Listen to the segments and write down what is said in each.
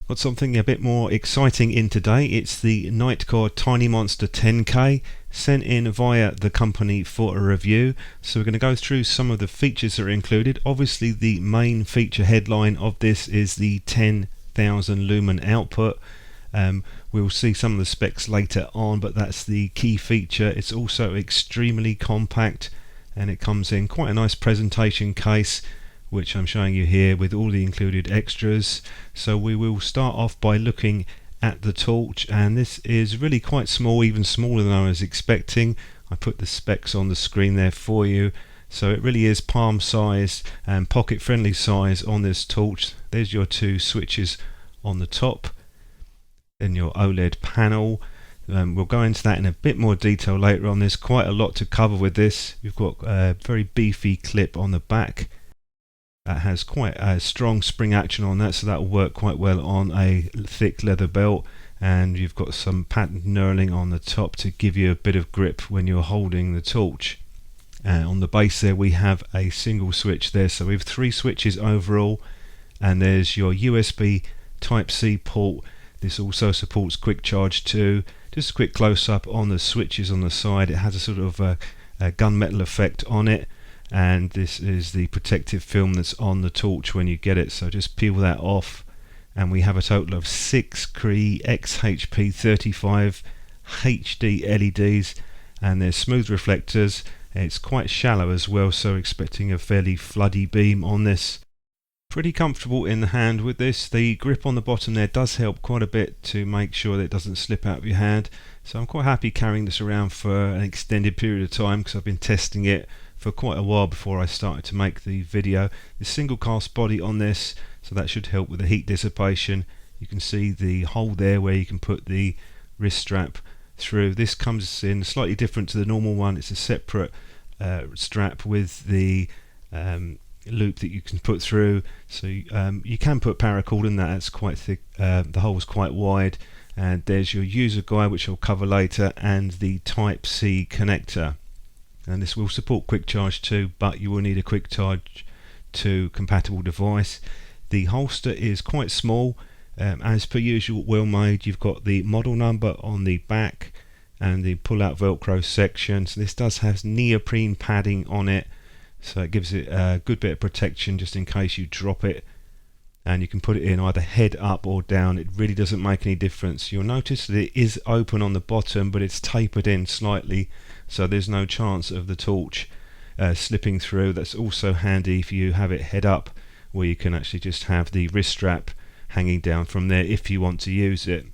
Got something a bit more exciting in today. It's the Nitecore Tiny Monster TM10K, sent in via the company for a review. So we're going to go through some of the features that are included. Obviously the main feature headline of this is the 10,000 lumen output. We'll see some of the specs later on, but that's the key feature. It's also extremely compact, and it comes in quite a nice presentation case, which I'm showing you here with all the included extras. So we will start off by looking at the torch, and this is really quite small, even smaller than I was expecting. I put the specs on the screen there for you. So it really is palm size and pocket friendly size on this torch. There's your two switches on the top, then your OLED panel. We'll go into that in a bit more detail later on. There's quite a lot to cover with this. We've got a very beefy clip on the back that has quite a strong spring action on that, so that will work quite well on a thick leather belt. And you've got some patterned knurling on the top to give you a bit of grip when you're holding the torch. On the base there we have a single switch there, so we have 3 switches overall, and there's your USB Type-C port. This also supports quick charge too. Just a quick close-up on the switches on the side. It has a sort of a gunmetal effect on it, and this is the protective film that's on the torch when you get it, so just peel that off. And we have a total of 6 Cree XHP35 HD LEDs, and they're smooth reflectors. It's quite shallow as well, so expecting a fairly floody beam on this. Pretty comfortable in the hand with this. The grip on the bottom there does help quite a bit to make sure that it doesn't slip out of your hand, so I'm quite happy carrying this around for an extended period of time, because I've been testing it for quite a while before I started to make the video. The single cast body on this, so that should help with the heat dissipation. You can see the hole there where you can put the wrist strap through. This comes in slightly different to the normal one. It's a separate strap with the loop that you can put through, so you can put paracord in that. It's quite thick, the hole is quite wide. And there's your user guide, which I'll cover later, and the Type-C connector. And this will support quick charge too, but you will need a quick charge 2 compatible device. The holster is quite small, as per usual, well made. You've got the model number on the back and the pull out velcro section. So this does have neoprene padding on it, so it gives it a good bit of protection just in case you drop it. And you can put it in either head up or down. It really doesn't make any difference. You'll notice that it is open on the bottom, but it's tapered in slightly, so there's no chance of the torch slipping through. That's also handy if you have it head up, where you can actually just have the wrist strap hanging down from there if you want to use it.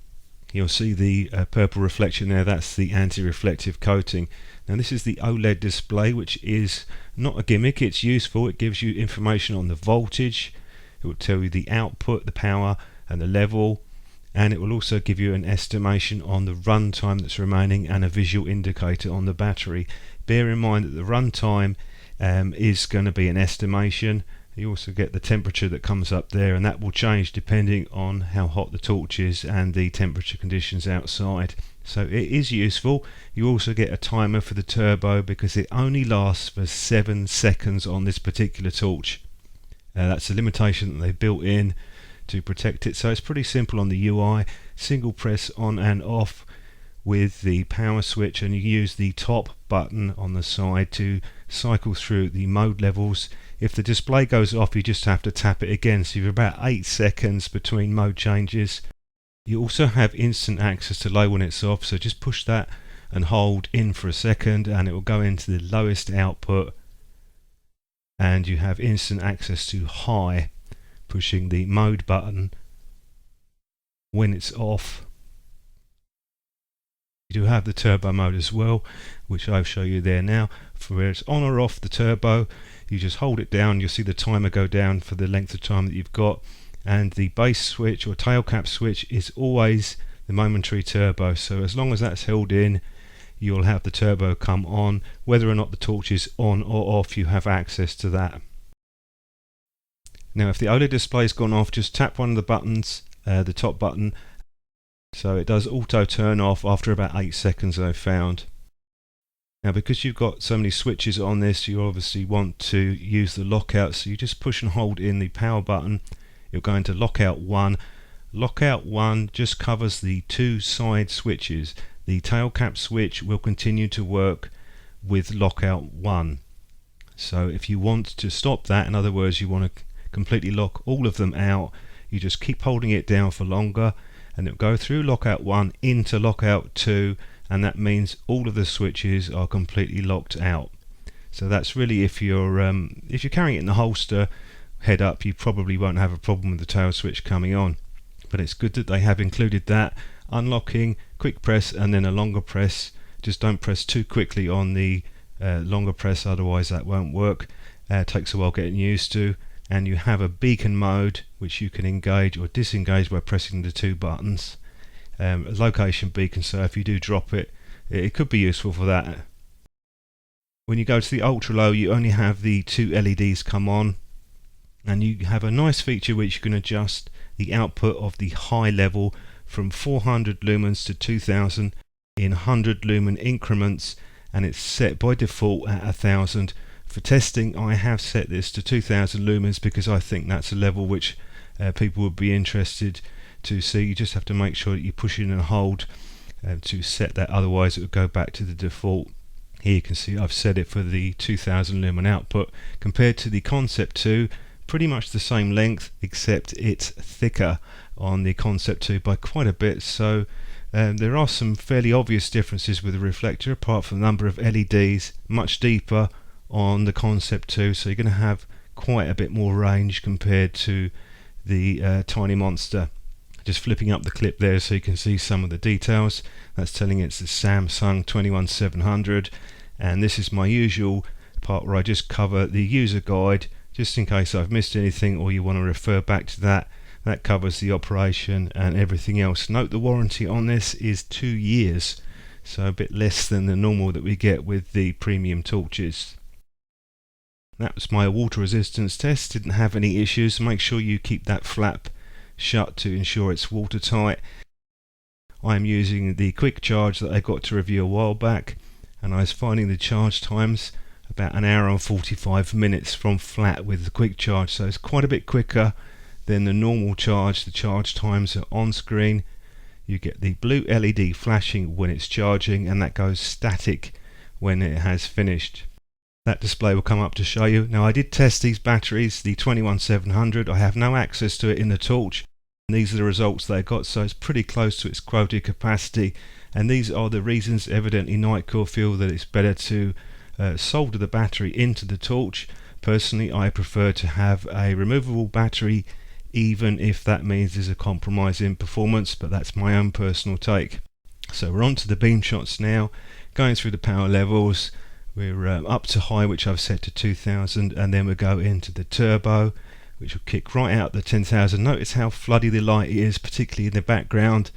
You'll see the purple reflection there. That's the anti-reflective coating. Now this is the OLED display, which is not a gimmick. It's useful. It gives you information on the voltage. It will tell you the output, the power and the level, and it will also give you an estimation on the run time that's remaining and a visual indicator on the battery. Bear in mind that the run time is going to be an estimation. You also get the temperature that comes up there, and that will change depending on how hot the torch is and the temperature conditions outside. So it is useful. You also get a timer for the turbo, because it only lasts for 7 seconds on this particular torch. That's a limitation that they built in to protect it. So it's pretty simple on the UI. Single press on and off with the power switch, and you use the top button on the side to cycle through the mode levels. If the display goes off, you just have to tap it again, so you have about 8 seconds between mode changes. You also have instant access to low when it's off, so just push that and hold in for a second and it will go into the lowest output. And you have instant access to high, pushing the mode button when it's off. You do have the turbo mode as well, which I'll show you there now. For where it's on or off the turbo, you just hold it down. You'll see the timer go down for the length of time that you've got, and the base switch or tail cap switch is always the momentary turbo. So as long as that's held in, you'll have the turbo come on. Whether or not the torch is on or off, you have access to that. Now if the OLED display's gone off, just tap one of the buttons, the top button, so it does auto turn off after about 8 seconds, I've found. Now because you've got so many switches on this, you obviously want to use the lockout, so you just push and hold in the power button. You'll go into lockout 1, Lockout 1 just covers the two side switches. The tail cap switch will continue to work with lockout 1. So if you want to stop that, in other words you want to completely lock all of them out, you just keep holding it down for longer and it'll go through lockout 1 into lockout 2, and that means all of the switches are completely locked out. So that's really if you're carrying it in the holster head up, you probably won't have a problem with the tail switch coming on. But it's good that they have included that unlocking, quick press and then a longer press. Just don't press too quickly on the longer press, otherwise that won't work. Takes a while getting used to. And you have a beacon mode which you can engage or disengage by pressing the two buttons. A location beacon, so if you do drop it, it could be useful for that. When you go to the ultra low, you only have the two LEDs come on, and you have a nice feature which you can adjust the output of the high level from 400 lumens to 2000 in 100 lumen increments, and it's set by default at 1000. For testing, I have set this to 2000 lumens because I think that's a level which people would be interested to see. You just have to make sure that you push in and hold to set that, otherwise it would go back to the default. Here you can see I've set it for the 2000 lumen output. Compared to the Concept 2, pretty much the same length, except it's thicker on the Concept 2 by quite a bit. So there are some fairly obvious differences with the reflector, apart from the number of LEDs, much deeper on the Concept 2, so you're going to have quite a bit more range compared to the Tiny Monster. Just flipping up the clip there so you can see some of the details. That's telling it's the Samsung 21700, and this is my usual part where I just cover the user guide just in case I've missed anything or you want to refer back to that. That covers the operation and everything else. Note the warranty on this is 2 years, so a bit less than the normal that we get with the premium torches. That was my water resistance test. Didn't have any issues. Make sure you keep that flap shut to ensure it's watertight. I am using the quick charge that I got to review a while back, and I was finding the charge times about 1 hour and 45 minutes from flat with the quick charge, so it's quite a bit quicker than the normal charge. The charge times are on screen. You get the blue LED flashing when it's charging, and that goes static when it has finished. That display will come up to show you. Now I did test these batteries, the 21700. I have no access to it in the torch. And these are the results they got, so it's pretty close to its quoted capacity. And these are the reasons evidently Nitecore feel that it's better to solder the battery into the torch. Personally, I prefer to have a removable battery, even if that means there's a compromise in performance, but that's my own personal take. So we're on to the beam shots now, going through the power levels. We're up to high, which I've set to 2000, and then we go into the turbo, which will kick right out the 10,000. Notice how floody the light is, particularly in the background.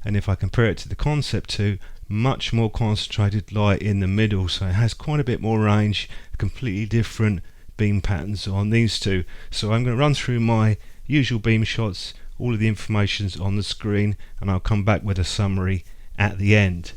And if I compare it to the Concept 2, much more concentrated light in the middle, so it has quite a bit more range, completely different beam patterns on these two. So I'm going to run through my usual beam shots, all of the information's on the screen, and I'll come back with a summary at the end.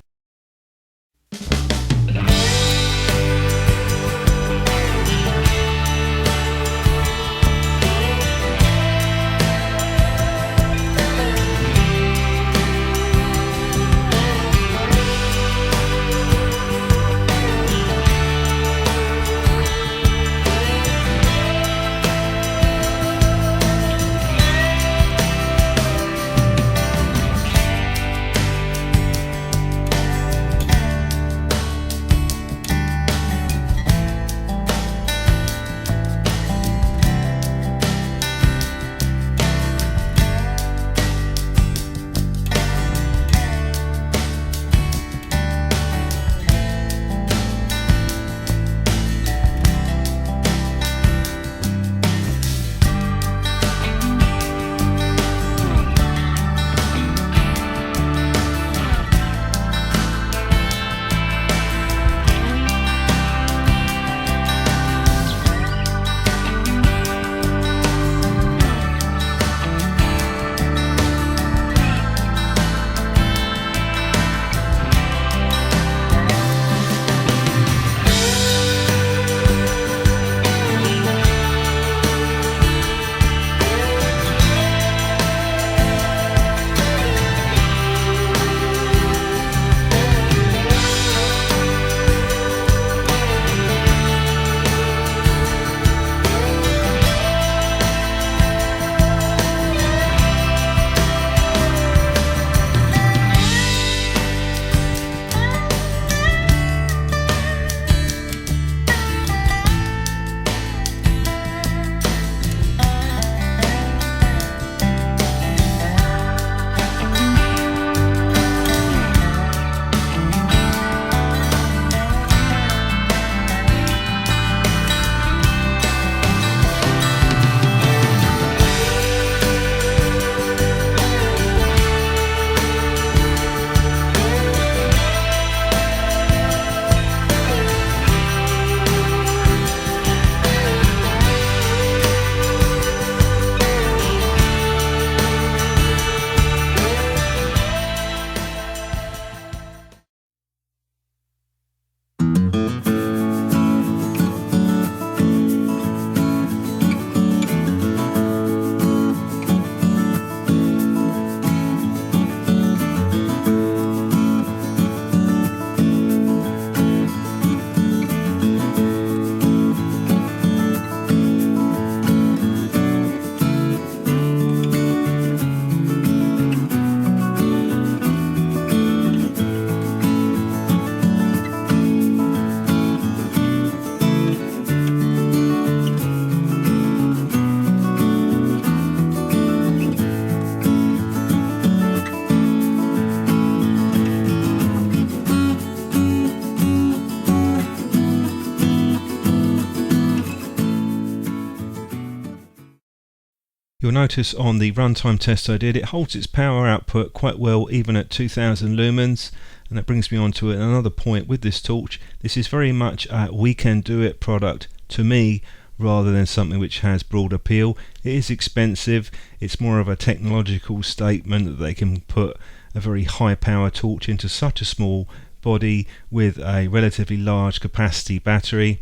You'll notice on the runtime test I did, it holds its power output quite well even at 2000 lumens, and that brings me on to another point with this torch. This is very much a we can do it product to me, rather than something which has broad appeal. It is expensive, it's more of a technological statement that they can put a very high power torch into such a small body with a relatively large capacity battery.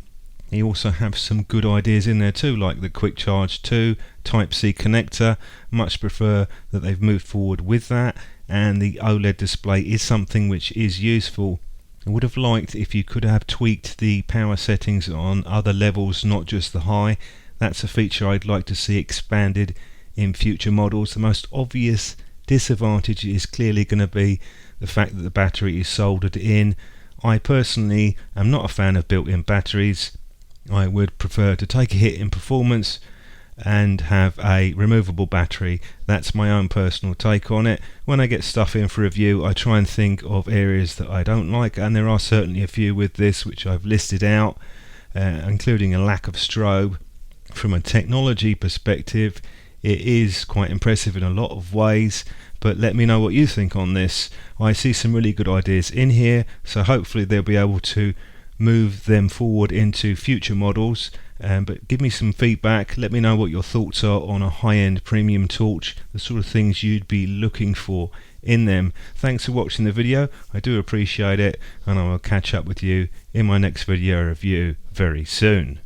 You also have some good ideas in there too, like the quick charge 2 Type-C connector. Much prefer that they've moved forward with that, and the OLED display is something which is useful. I would have liked if you could have tweaked the power settings on other levels, not just the high. That's a feature I'd like to see expanded in future models. The most obvious disadvantage is clearly going to be the fact that the battery is soldered in. I personally am not a fan of built-in batteries. I would prefer to take a hit in performance and have a removable battery. That's my own personal take on it. When I get stuff in for review, I try and think of areas that I don't like, and there are certainly a few with this which I've listed out, including a lack of strobe. From a technology perspective, it is quite impressive in a lot of ways, but let me know what you think on this. I see some really good ideas in here, so hopefully they'll be able to move them forward into future models. But give me some feedback, let me know what your thoughts are on a high-end premium torch, the sort of things you'd be looking for in them. Thanks for watching the video, I do appreciate it, and I will catch up with you in my next video review very soon.